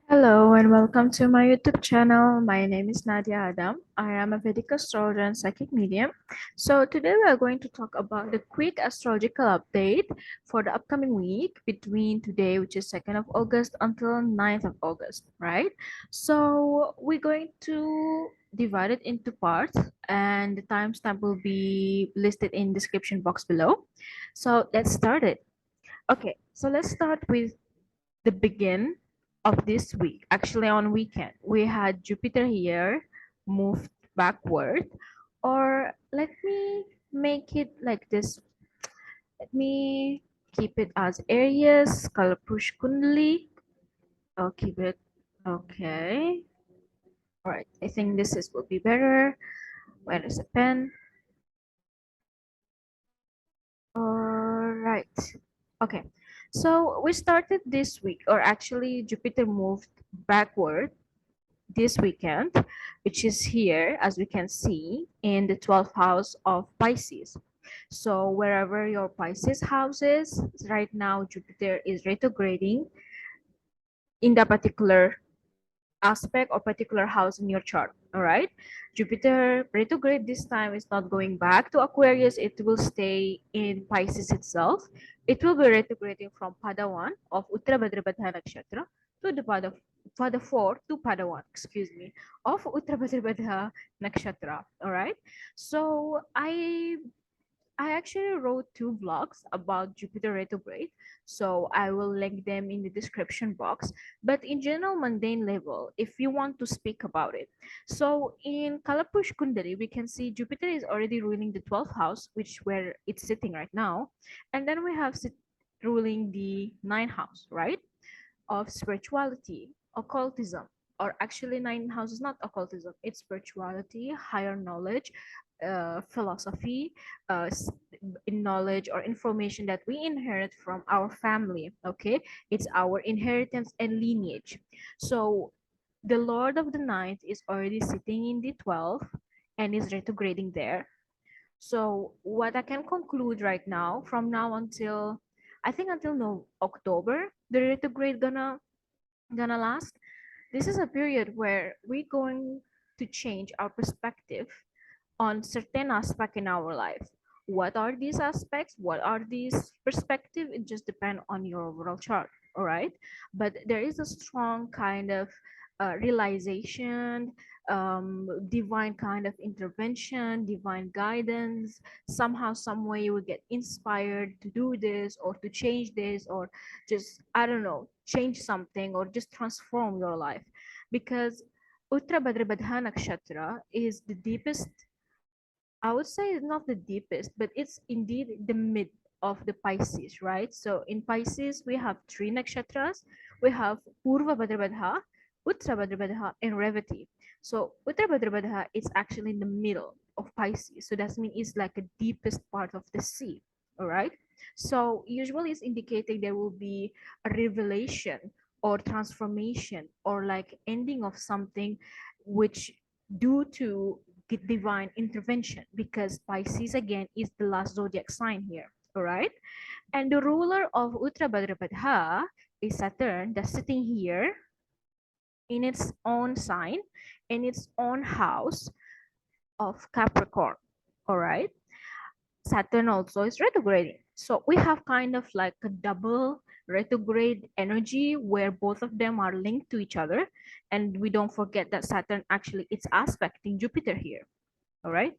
Hello and welcome to my YouTube channel. My name is Nadia Adam. I am a Vedic Astrologer and Psychic Medium. So today we are going to talk about the quick astrological update for the upcoming week between today, which is 2nd of August, until 9th of August, right? So we're going to divide it into parts and the timestamp will be listed in description box below. So let's start it. Okay, so let's start with the begin of this week. Actually, on weekend, we had Jupiter here moved backward. Or let me make it like this. Let me keep it as Aries, color push Kundali. I'll keep it. Okay. All right. I think this is will be better. Where is the pen? All right. Okay. So we started this week, or actually Jupiter moved backward this weekend, which is here, as we can see, in the 12th house of Pisces. So wherever your Pisces house is, right now Jupiter is retrograding in the particular aspect or particular house in your chart. All right. Jupiter retrograde this time is not going back to Aquarius. It will stay in Pisces itself. It will be retrograding from Padawan of Uttara Bhadrapada Nakshatra to the Pada 4 to Padawan, excuse me, of Uttara Bhadrapada Nakshatra. All right. So I actually wrote two vlogs about Jupiter retrograde, so I will link them in the description box. But in general, mundane level, if you want to speak about it, so in Kalapush Kundari, we can see Jupiter is already ruling the 12th house, which where it's sitting right now, and then we have ruling the 9th house, right, of spirituality, occultism, or actually 9th house is not occultism, it's spirituality, higher knowledge, philosophy, uh, in knowledge or information that we inherit from our family. Okay, it's our inheritance and lineage. So the Lord of the Ninth is already sitting in the 12th and is retrograding there. So what I can conclude right now, from now until I think until no October, the retrograde gonna last. This is a period where we're going to change our perspective on certain aspect in our life. What are these aspects? What are these perspective? It just depends on your overall chart, all right? But there is a strong kind of realization, divine kind of intervention, divine guidance. Somehow, some way, you will get inspired to do this or to change this, or just I don't know, change something or just transform your life, because Uttra Bhadrabadha Nakshatra is the deepest, I would say it's not the deepest, but it's indeed the mid of the Pisces, right? So in Pisces, we have three nakshatras. We have Purva Bhadrabadha, Uttra Bhadrabadha, and Revati. So Uttra Bhadrabadha is actually in the middle of Pisces. So that means it's like the deepest part of the sea, all right? So usually it's indicating there will be a revelation or transformation or like ending of something which due to divine intervention, because Pisces again is the last zodiac sign here. All right. And the ruler of Uttra Bhadrapadha is Saturn, that's sitting here in its own sign, in its own house of Capricorn. All right. Saturn also is retrograding. So we have kind of like a double retrograde energy where both of them are linked to each other. And we don't forget that Saturn actually is aspecting Jupiter here. All right.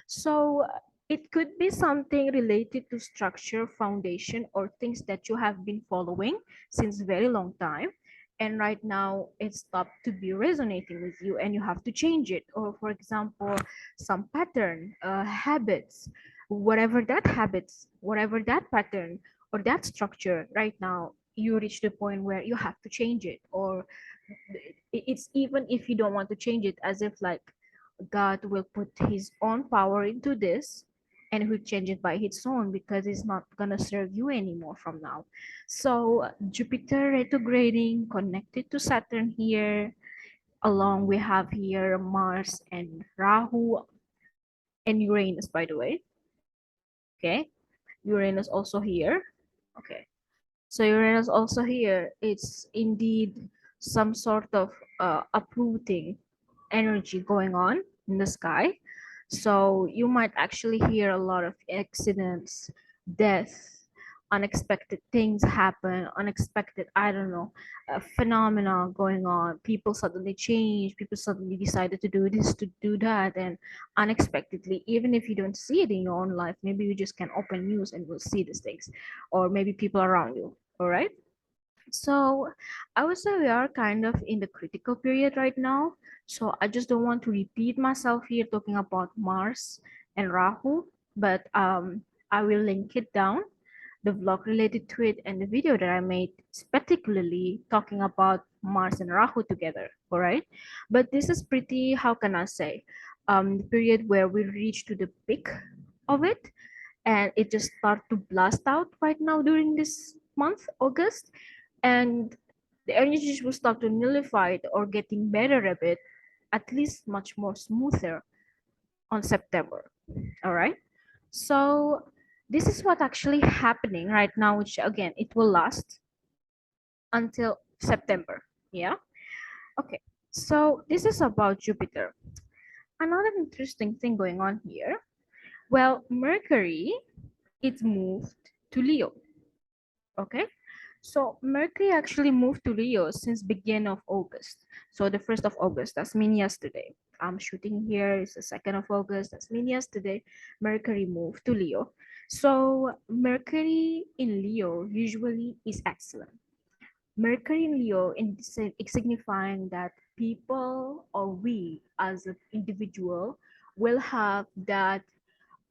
So it could be something related to structure, foundation, or things that you have been following since very long time. And right now it stopped to be resonating with you and you have to change it. Or for example, some pattern, habits, whatever that pattern or that structure, right now you reach the point where you have to change it. Or it's even if you don't want to change it, as if like God will put his own power into this and he will change it by his own, because it's not going to serve you anymore from now. So Jupiter retrograding connected to Saturn here, along we have here Mars and Rahu and Uranus, by the way. Okay, Uranus also here. Okay, so Uranus also here. It's indeed some sort of uprooting energy going on in the sky. So you might actually hear a lot of accidents, death, unexpected things happen, unexpected, I don't know, phenomena going on. People suddenly change, people suddenly decided to do this, to do that, and unexpectedly, even if you don't see it in your own life, maybe you just can open news and will see these things, or maybe people around you. All right. So I would say we are kind of in the critical period right now. So I just don't want to repeat myself here talking about Mars and Rahu, but I will link it down, the vlog related to it, and the video that I made, particularly talking about Mars and Rahu together. All right. But this is pretty, how can I say, the period where we reach to the peak of it, and it just start to blast out right now during this month, August, and the energies will start to nullify it or getting better a bit, at least much more smoother on September. All right. So this is what actually happening right now, which again it will last until September. Yeah. Okay. So this is about Jupiter. Another interesting thing going on here. Well, Mercury, it moved to Leo. Okay. So Mercury actually moved to Leo since beginning of August. So the 1st of August, that's mean yesterday. I'm shooting here, it's the 2nd of August, that's mean yesterday. Mercury moved to Leo. So Mercury in Leo usually is excellent. Mercury in Leo is signifying that people or we as an individual will have that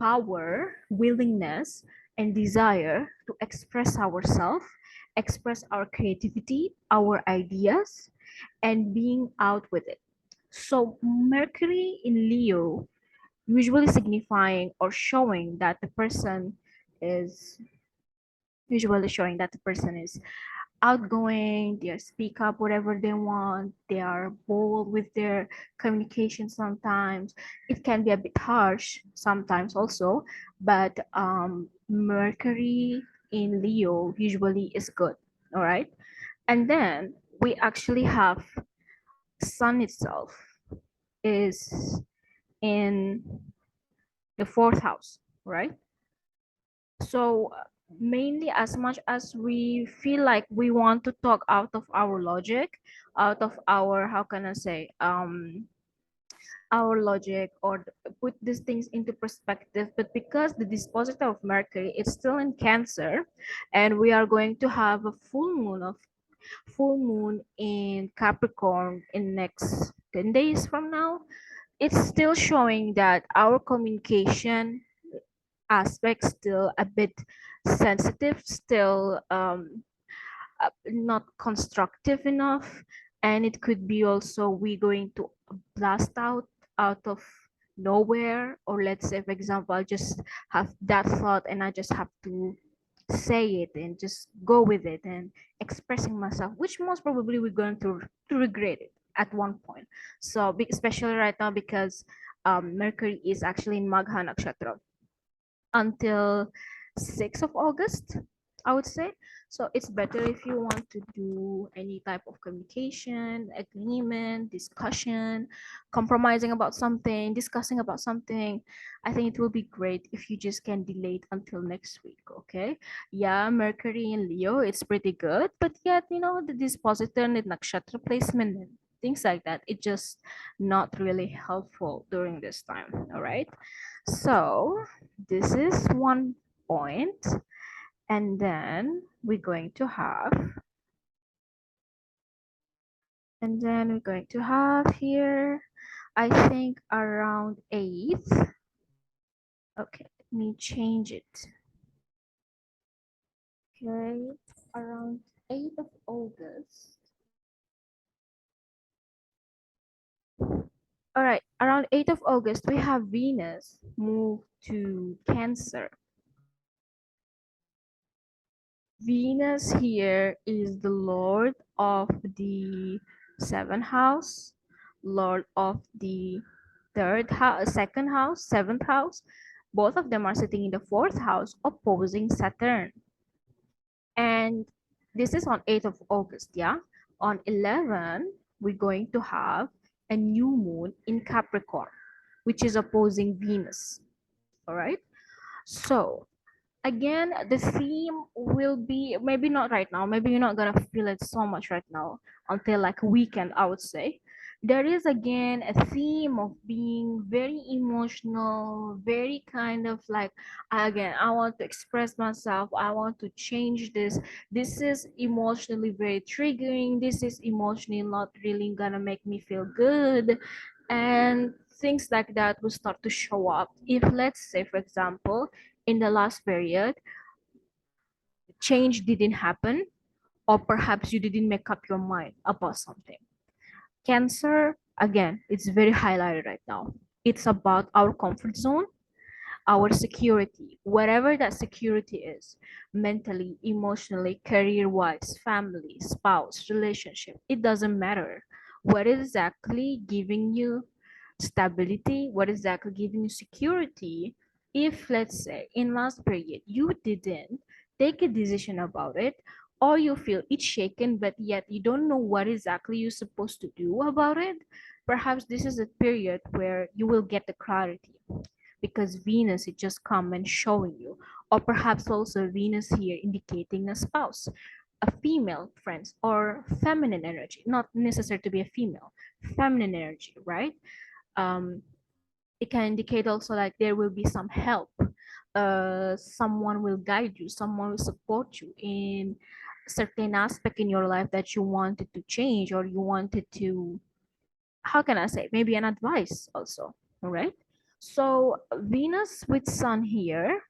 power, willingness, and desire to express ourselves, express our creativity, our ideas, and being out with it. So, Mercury in Leo usually signifying or showing that the person is usually showing that the person is outgoing, they speak up whatever they want, they are bold with their communication sometimes. It can be a bit harsh sometimes also, but Mercury in Leo usually is good. All right. And then we actually have Sun itself is in the fourth house, right? So mainly, as much as we feel like we want to talk out of our logic, out of our, how can I say, our logic, or put these things into perspective, but because the dispositor of Mercury is still in Cancer, and we are going to have a full moon in Capricorn in next 10 days from now, it's still showing that our communication aspect still a bit sensitive, still not constructive enough, and it could be also we going to blast out of nowhere, or let's say for example I just have that thought and I just have to say it and just go with it and expressing myself, which most probably we're going to regret it at one point. So especially right now because Mercury is actually in Magha Nakshatra until 6th of August, I would say. So it's better if you want to do any type of communication, agreement, discussion, compromising about something, discussing about something. I think it will be great if you just can delay it until next week, okay? Yeah, Mercury in Leo, it's pretty good, but yet, the dispositor and the nakshatra placement and things like that, it's just not really helpful during this time, all right? So this is one point, and then we're going to have here, I think around 8th. Okay, let me change it. Okay, around 8th of August. All right, around 8th of August, we have Venus move to Cancer. Venus here is the Lord of the seventh house, Lord of the third house, second house, seventh house. Both of them are sitting in the fourth house, opposing Saturn. And this is on 8th of August, yeah? On 11, we're going to have a new moon in Capricorn, which is opposing Venus. All right. So again, the theme will be, maybe not right now, maybe you're not gonna feel it so much right now until like a weekend, I would say. There is again a theme of being very emotional, very kind of like, again, I want to express myself, I want to change this. This is emotionally very triggering, this is emotionally not really gonna make me feel good, and things like that will start to show up if, let's say, for example, in the last period, change didn't happen, or perhaps you didn't make up your mind about something. Cancer, again, it's very highlighted right now. It's about our comfort zone, our security, whatever that security is, mentally, emotionally, career wise, family, spouse, relationship, it doesn't matter. What is exactly giving you stability, what is exactly giving you security? If, let's say, in last period, you didn't take a decision about it, or you feel it's shaken, but yet you don't know what exactly you're supposed to do about it, perhaps this is a period where you will get the clarity, because Venus is just come and showing you, or perhaps also Venus here indicating a spouse, a female friends, or feminine energy, not necessary to be a female, feminine energy, right? Um, it can indicate also like there will be some help. Someone will guide you, someone will support you in certain aspect in your life that you wanted to change, or you wanted to, how can I say, maybe an advice also. All right. So Venus with Sun here,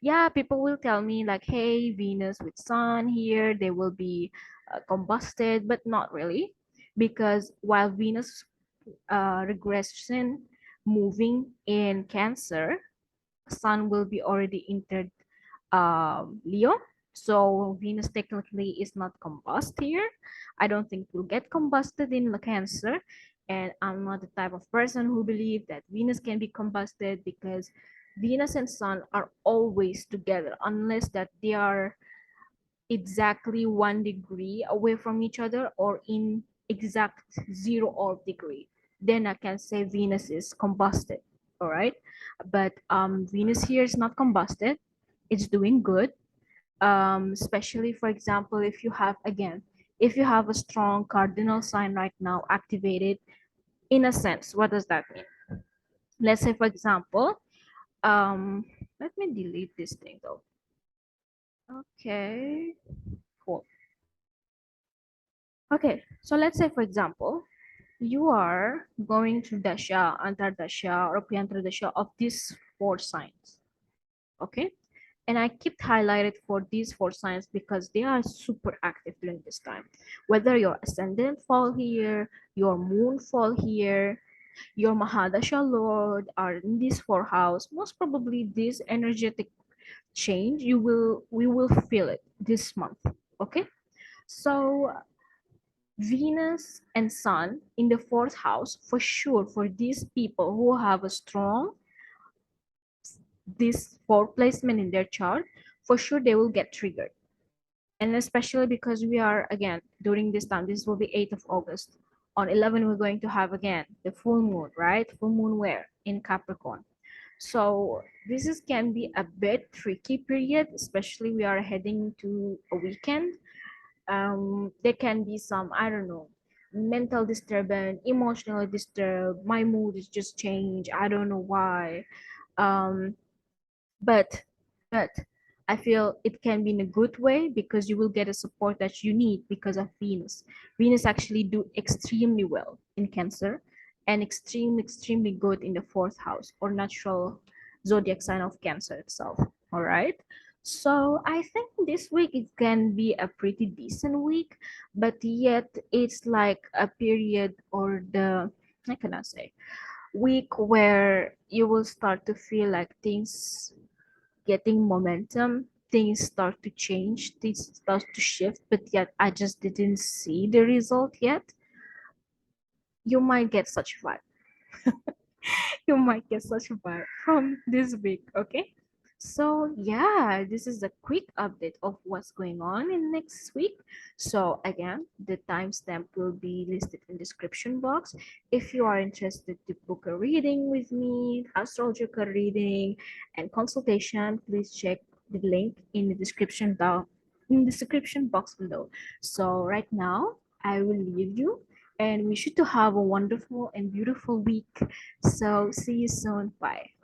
yeah, people will tell me like, hey, Venus with Sun here, they will be combusted, but not really, because while Venus regression moving in Cancer, Sun will be already entered Leo. So Venus technically is not combust here. I don't think it will get combusted in the Cancer. And I'm not the type of person who believe that Venus can be combusted, because Venus and Sun are always together unless that they are exactly 1 degree away from each other, or in exact zero orb degree, then I can say Venus is combusted. All right. But Venus here is not combusted. It's doing good. Especially, for example, if you have, again, if you have a strong cardinal sign right now activated, in a sense, what does that mean? Let's say, for example, let me delete this thing though. Okay, cool. Okay, so let's say, for example, you are going through Dasha, Antardasha, or Priantardasha of these 4 signs. Okay, and I keep highlighted for these 4 signs because they are super active during this time. Whether your ascendant fall here, your moon fall here, your Mahadasha Lord are in this 4 house, most probably this energetic change we will feel it this month. Okay, so Venus and Sun in the 4th house, for sure, for these people who have a strong this 4 placement in their chart, for sure they will get triggered. And especially because we are, again, during this time, this will be 8th of August. On 11, we're going to have again the full moon, right? Full moon where? In Capricorn. So this is can be a bit tricky period, especially we are heading to a weekend. There can be some, I don't know, mental disturbance, emotionally disturbed, my mood is just changed, I don't know why. um but but I feel it can be in a good way, because you will get a support that you need because of Venus actually do extremely well in Cancer, and extremely good in the 4th house, or natural zodiac sign of Cancer itself. All right, so I think this week it can be a pretty decent week, but yet it's like a period, or the, I cannot say, week where you will start to feel like things getting momentum, things start to change, things start to shift, but yet I just didn't see the result yet. You might get such vibe. You might get such vibe from this week, okay? So yeah, this is a quick update of what's going on in next week. So again, the timestamp will be listed in description box. If you are interested to book a reading with me, astrological reading and consultation, please check the link in the description down in the description box below. So right now, I will leave you and wish you to have a wonderful and beautiful week. So see you soon. Bye.